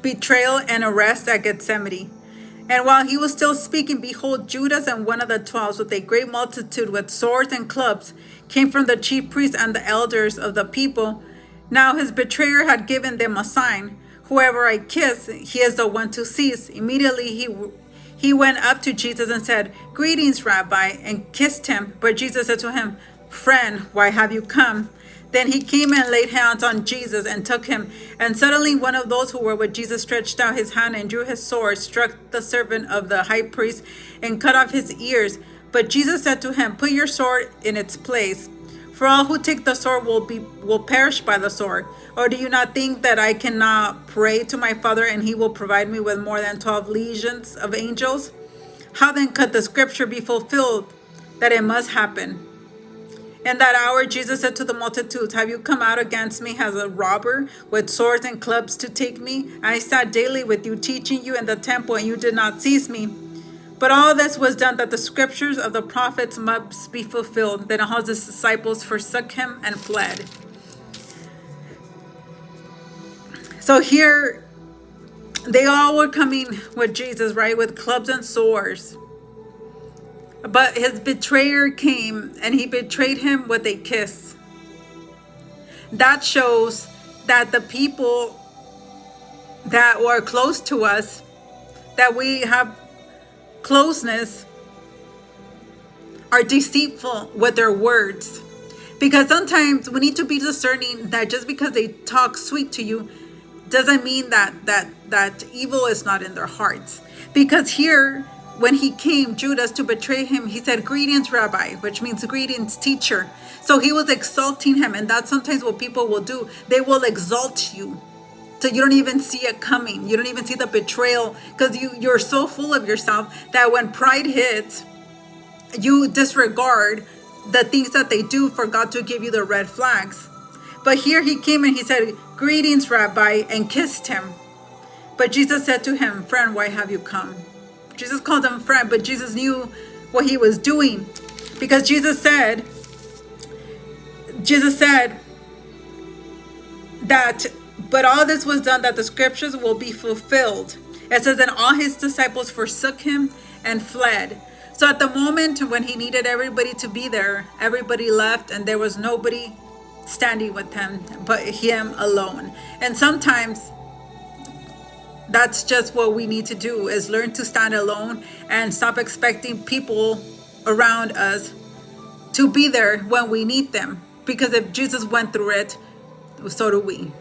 betrayal and arrest at Gethsemane. And while he was still speaking, behold, Judas and one of the 12, with a great multitude with swords and clubs, came from the chief priests and the elders of the people. Now his betrayer had given them a sign: whoever I kiss, he is the one to seize. Immediately he went up to Jesus and said, Greetings, Rabbi, and kissed him. But Jesus said to him, Friend, why have you come? Then he came and laid hands on Jesus and took him. And suddenly one of those who were with Jesus stretched out his hand and drew his sword, struck the servant of the high priest, and cut off his ears. But Jesus said to him, Put your sword in its place, for all who take the sword will perish by the sword. Or do you not think that I cannot pray to my Father, and he will provide me with more than 12 legions of angels? How then could the scripture be fulfilled that it must happen? In that hour Jesus said to the multitudes, Have you come out against me as a robber, with swords and clubs to take me? I sat daily with you, teaching you in the temple, and you did not seize me. But all this was done that the scriptures of the prophets must be fulfilled. Then all his disciples forsook him and fled. So here, they all were coming with Jesus, right, with clubs and swords. But his betrayer came and he betrayed him with a kiss. That shows that the people that were close to us, that we have closeness, are deceitful with their words. Because sometimes we need to be discerning that just because they talk sweet to you doesn't mean that evil is not in their hearts. Because here, when he came, Judas, to betray him, he said, Greetings, Rabbi, which means greetings, teacher. So he was exalting him. And that's sometimes what people will do. They will exalt you, so you don't even see it coming. You don't even see the betrayal, because you're so full of yourself that when pride hits, you disregard the things that they do for God to give you the red flags. But here he came and he said, Greetings, Rabbi, and kissed him. But Jesus said to him, Friend, why have you come? Jesus called him friend, but Jesus knew what he was doing, because Jesus said that, but all this was done that the scriptures will be fulfilled. It says, and all his disciples forsook him and fled. So at the moment when he needed everybody to be there, everybody left, and there was nobody standing with him but him alone. And sometimes that's just what we need to do, is learn to stand alone and stop expecting people around us to be there when we need them. Because if Jesus went through it, so do we.